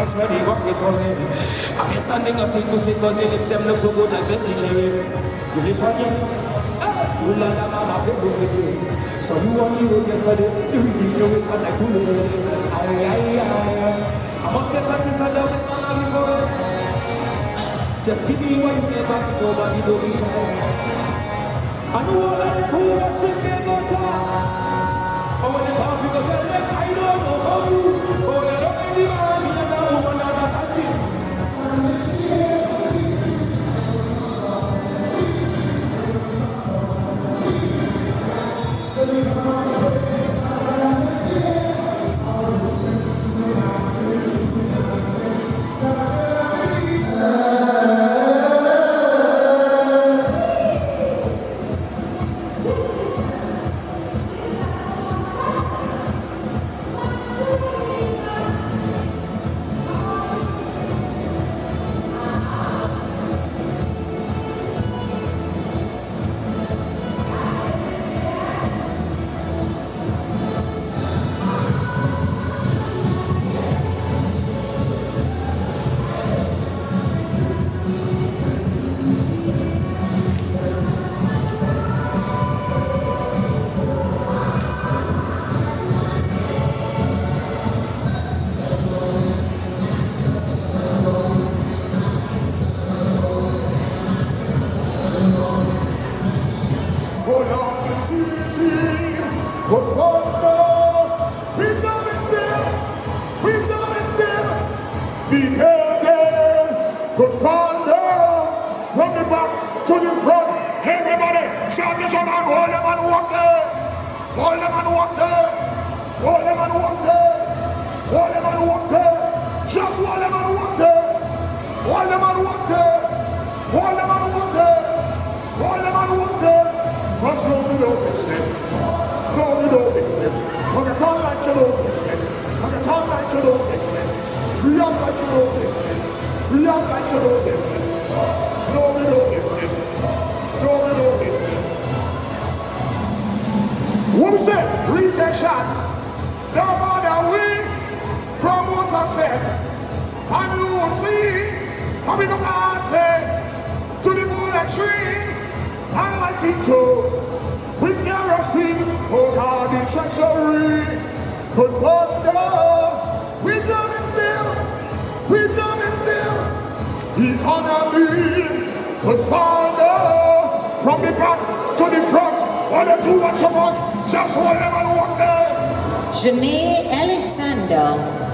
just ready, walk it for me. I'm here standing up to sit, cause you lift them look so good like Betty Cherry. You live on you, you love that mama, so you want me with yesterday, you know it's like cool. I must get back inside the with mama before. Just give me what you never, nobody don't be shy. I know all I do, what's in there, no time. I want to talk because I don't know how you, oh, I don't really want me and that woman that's acting.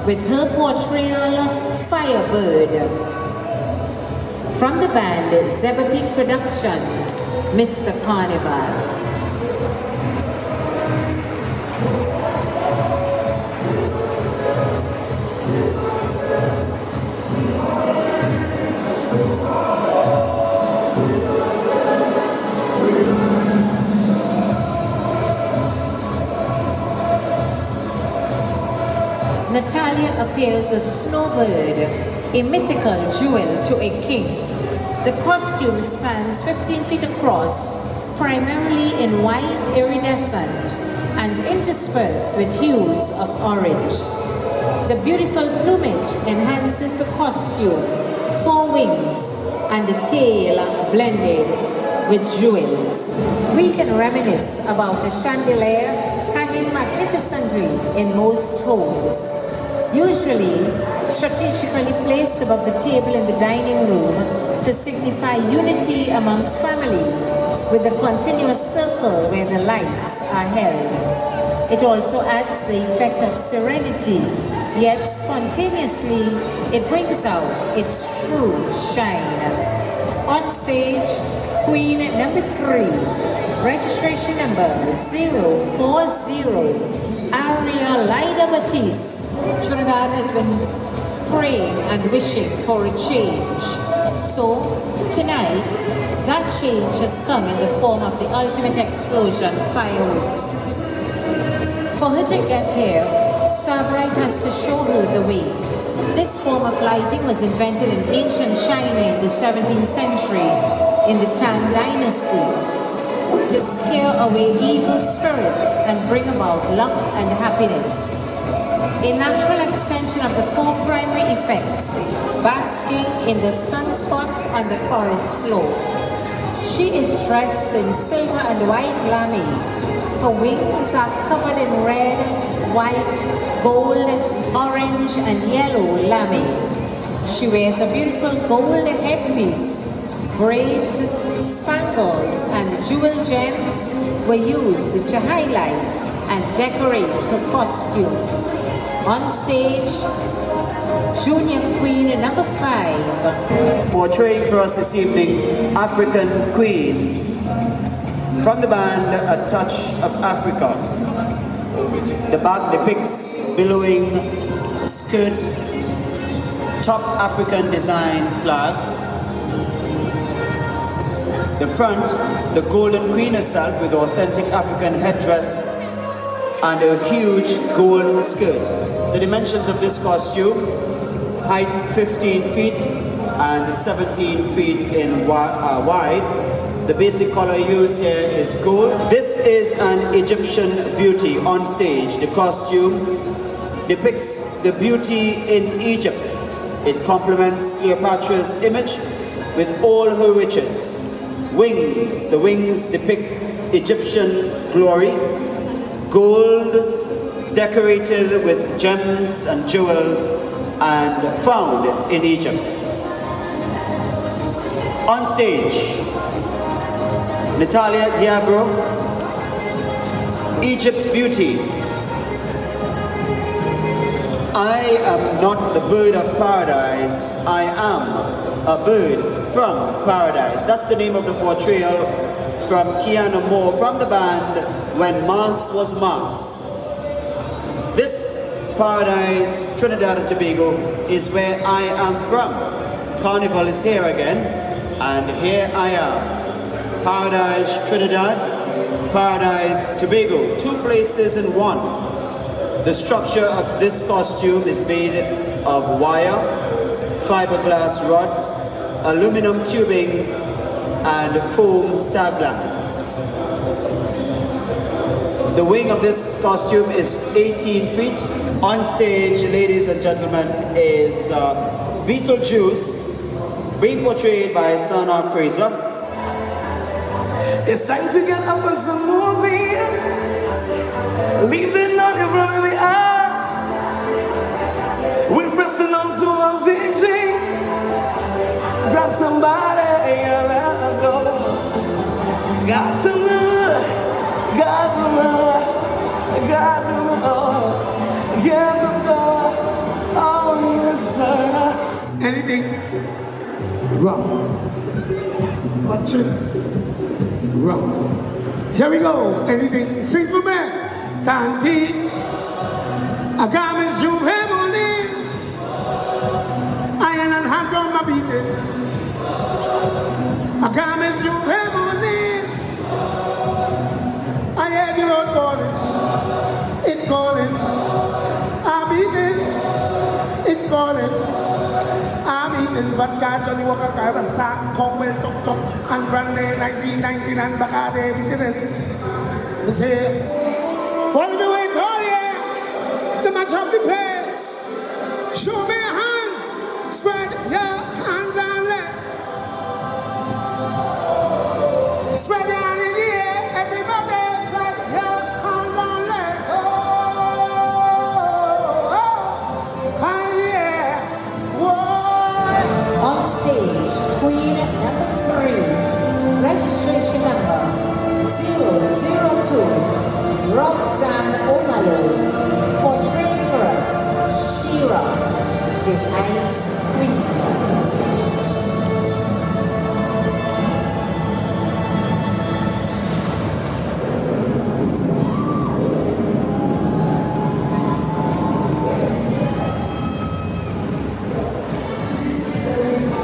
With her portrayal Firebird. From the band Zebapik Productions, Mr. Carnival. Natalia appears as Snowbird, a mythical jewel to a king. The costume spans 15 feet across, primarily in white iridescent and interspersed with hues of orange. The beautiful plumage enhances the costume, 4 wings and the tail blended with jewels. We can reminisce about the chandelier hanging magnificently in most homes. Usually strategically placed above the table in the dining room to signify unity amongst family, with a continuous circle where the lights are held. It also adds the effect of serenity, yet spontaneously it brings out its true shine. On stage, Queen number 3, registration number 040, Aria Lida Batiste. Trinidad has been praying and wishing for a change. So, tonight, that change has come in the form of the ultimate explosion, fireworks. For her to get here, Starbright has to show her the way. This form of lighting was invented in ancient China in the 17th century in the Tang Dynasty to scare away evil spirits and bring about luck and happiness. a natural extension of the four primary effects, basking in the sunspots on the forest floor. She is dressed in silver and white lame. Her wings are covered in red, white, gold, orange, and yellow lame. She wears a beautiful gold headpiece. Braids, spangles, and jewel gems were used to highlight and decorate her costume. On stage, Junior Queen number 5. Portraying for us this evening, African Queen. From the band, A Touch of Africa. The back depicts billowing skirt, top African design flags. The front, the Golden Queen herself with authentic African headdress and a huge gold skirt. The dimensions of this costume, height 15 feet and 17 feet in wide. The basic color used here is gold. This is an Egyptian beauty on stage. The costume depicts the beauty in Egypt. It complements Cleopatra's image with all her riches. Wings. The wings depict Egyptian glory. Gold decorated with gems and jewels and found in Egypt. On stage, Natalia Diabro, Egypt's beauty. I am not the bird of paradise, I am a bird from paradise. That's the name of the portrayal from Kiana Moore from the band When Mass Was Mass. This paradise, Trinidad and Tobago, is where I am from. Carnival is here again, and here I am. Paradise, Trinidad, Paradise, Tobago, two places in one. The structure of this costume is made of wire, fiberglass rods, aluminum tubing, and foam stagland. The wing of this costume is 18 feet. On stage, ladies and gentlemen, is Beetlejuice, being portrayed by Savannah Fraser. It's time to get up and some movie. Leaving on your where we are. We're pressing on to our vision. Grab somebody and let go. Got to move, got to move, got to move, get to go. Oh yes sir. Anything wrong? Watch it. Wrong. Here we go. Anything sing for me? Can't he? I got Miss Juve Heavenly. Iron and hand on my beating. I got Miss Juve Heavenly. I hear the road calling. It's calling. I'm eating. It's calling. I'm eating vodka, Johnny Walker, and Sack, Conwell, Tok, and Brandy, 1919, and Bacardi, everything. They say, follow me away, Toria, the match of the place. Show me your hands, spread your hands and let. Spread your hands in the air, everybody, spread your hands and let. Oh, yeah, whoa. On stage, Queen number 3, registration number 002, Roxanne Omalo, portraying for us Shira, the Ice Queen.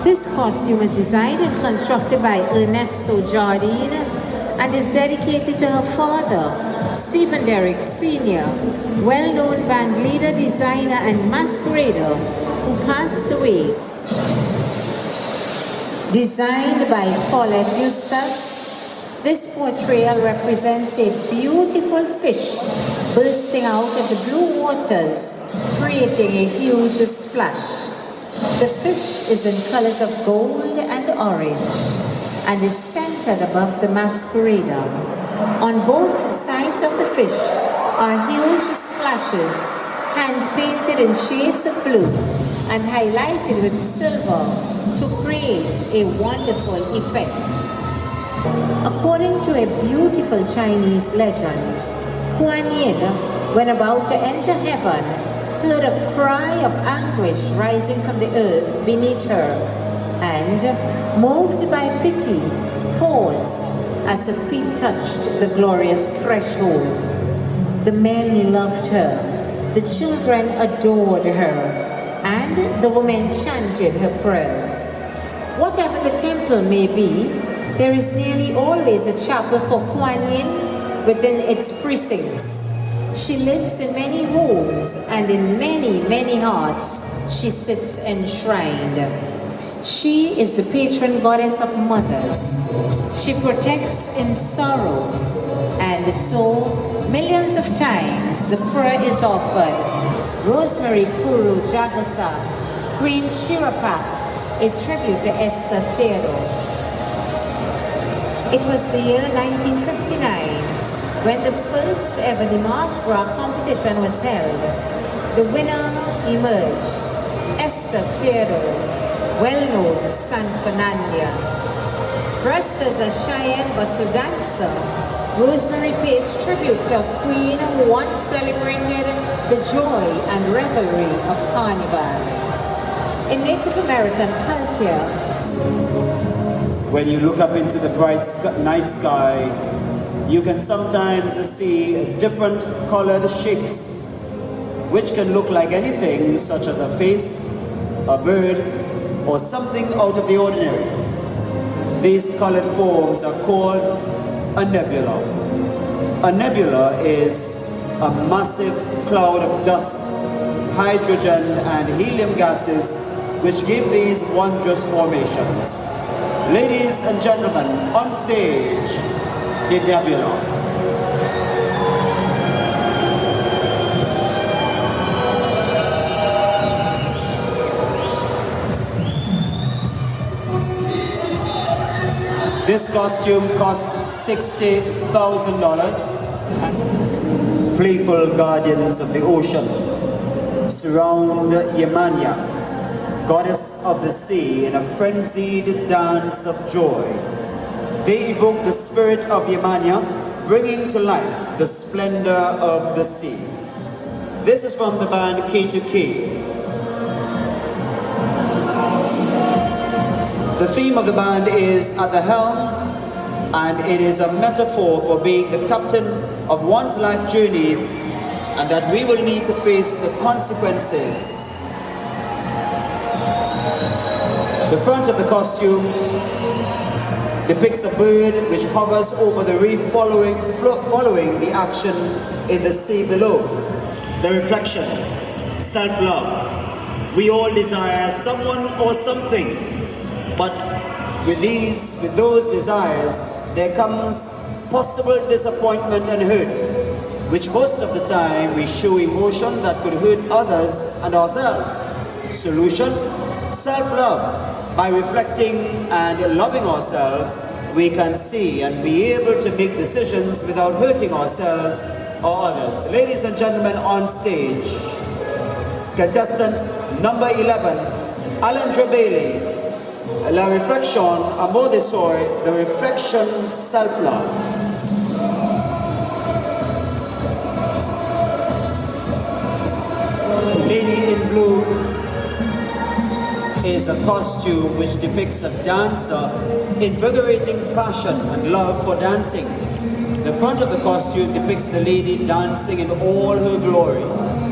This costume is designed and constructed by Ernesto Jardine and is dedicated to her father, Stephen Derrick Sr., well-known band leader, designer, and masquerader who passed away. Designed by Follett Eustace, this portrayal represents a beautiful fish bursting out of the blue waters creating a huge splash. The fish is in colors of gold and orange and is centered above the masquerader. On both sides of the fish are huge splashes, hand-painted in shades of blue and highlighted with silver to create a wonderful effect. According to a beautiful Chinese legend, Kuan Yin, when about to enter heaven, heard a cry of anguish rising from the earth beneath her, and, moved by pity, paused as her feet touched the glorious threshold. The men loved her, the children adored her, and the women chanted her prayers. Whatever the temple may be, there is nearly always a chapel for Kuan Yin within its precincts. She lives in many homes, and in many, many hearts she sits enshrined. She is the patron goddess of mothers. She protects in sorrow, and so millions of times the prayer is offered. Rosemary Puru Jagasa, Queen Shirapak, a tribute to Esther Theodore. It was the year 1959 when the first ever Dimanche Gras competition was held. The winner emerged, Esther Theodore, well-known San Fernandia. Dressed as a Cheyenne bustle dancer, Rosemary pays tribute to a queen who once celebrated the joy and revelry of Carnival. In Native American culture, when you look up into the bright night sky, you can sometimes see different colored shapes, which can look like anything, such as a face, a bird, or something out of the ordinary. These colored forms are called a nebula. A nebula is a massive cloud of dust, hydrogen and helium gases, which give these wondrous formations. Ladies and gentlemen, on stage, the nebula. This costume costs $60,000. Playful guardians of the ocean surround Yemania, goddess of the sea, in a frenzied dance of joy. They evoke the spirit of Yemania, bringing to life the splendor of the sea. This is from the band K2K. The theme of the band is At the Helm, and it is a metaphor for being the captain of one's life journeys, and that we will need to face the consequences. The front of the costume depicts a bird which hovers over the reef following the action in the sea below. The reflection, self-love. We all desire someone or something, but with those desires, there comes possible disappointment and hurt, which most of the time we show emotion that could hurt others and ourselves. Solution, self-love. By reflecting and loving ourselves, we can see and be able to make decisions without hurting ourselves or others. Ladies and gentlemen, on stage, contestant number 11, Alondra Bailey, La Reflection, Amour de Soi, the reflection, self-love. Lady in Blue is a costume which depicts a dancer invigorating passion and love for dancing. The front of the costume depicts the lady dancing in all her glory.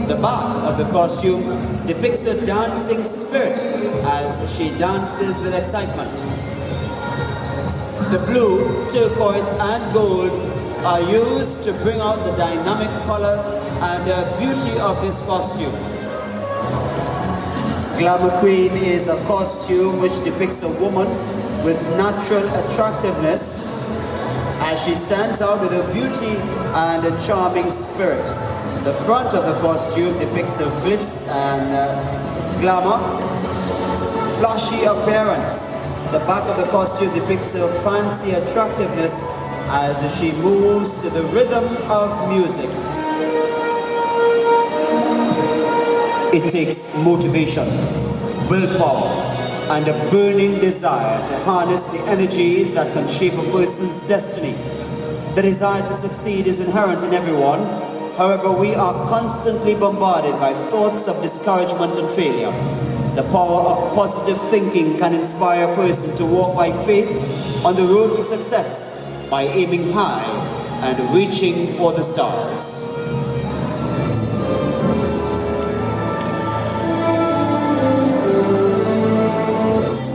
The back of the costume depicts a dancing spirit as she dances with excitement. The blue, turquoise and gold are used to bring out the dynamic color and the beauty of this costume. Glamour Queen is a costume which depicts a woman with natural attractiveness as she stands out with her beauty and a charming spirit. The front of the costume depicts a glitz and glamour, flashy appearance. The back of the costume depicts her fancy attractiveness as she moves to the rhythm of music. It takes motivation, willpower, and a burning desire to harness the energies that can shape a person's destiny. The desire to succeed is inherent in everyone. However, we are constantly bombarded by thoughts of discouragement and failure. The power of positive thinking can inspire a person to walk by faith on the road to success by aiming high and reaching for the stars.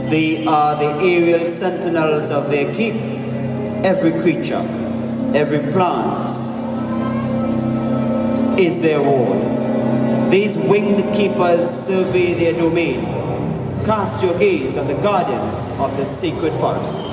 They are the aerial sentinels of their keep. Every creature, every plant is their ward. These winged keepers survey their domain. Cast your gaze on the guardians of the sacred forest.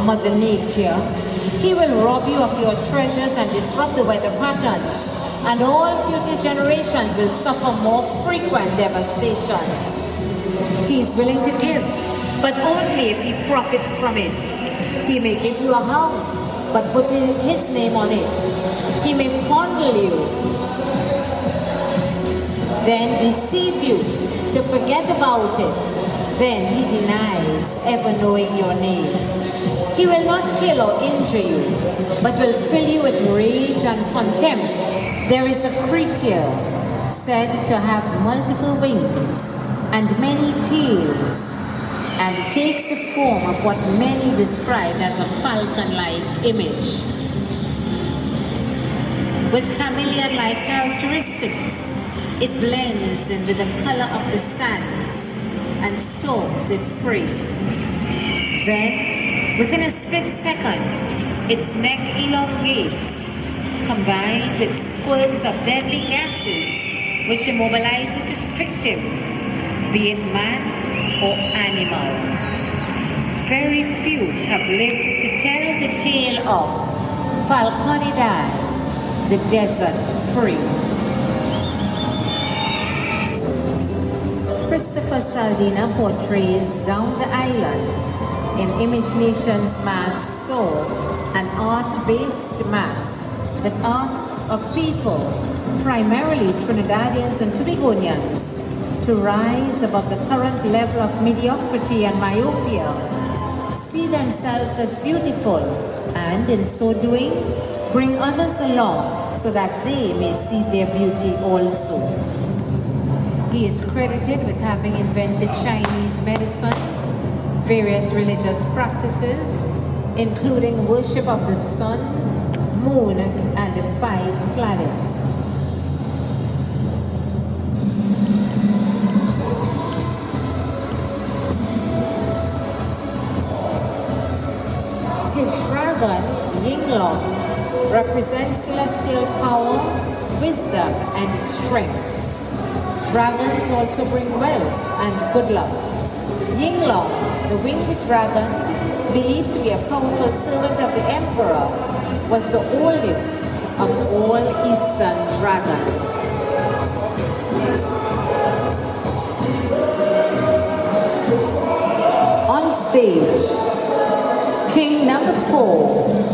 Mother Nature, he will rob you of your treasures and disrupt the weather patterns, and all future generations will suffer more frequent devastations. He is willing to give, but only if he profits from it. He may give you a house, but put his name on it. He may fondle you, then deceive you to forget about it. Then he denies ever knowing your name. He will not kill or injure you, but will fill you with rage and contempt. There is a creature said to have multiple wings and many tails, and takes the form of what many describe as a falcon-like image. With chameleon-like characteristics, it blends in with the color of the sands and stalks its prey. Then, within a split second, its neck elongates, combined with squirts of deadly gases, which immobilizes its victims, be it man or animal. Very few have lived to tell the tale of Falconidad, the desert prey. Christopher Saldina portrays down the island in Image Nation's mass soul, an art-based mass that asks of people, primarily Trinidadians and Tobagonians, to rise above the current level of mediocrity and myopia, see themselves as beautiful, and in so doing, bring others along so that they may see their beauty also. He is credited with having invented Chinese medicine, various religious practices, including worship of the sun, moon, and the 5 planets. His dragon, Yinglong, represents celestial power, wisdom, and strength. Dragons also bring wealth and good luck. Yinglong, the winged dragon, believed to be a powerful servant of the emperor, was the oldest of all Eastern dragons. On stage, King number 4,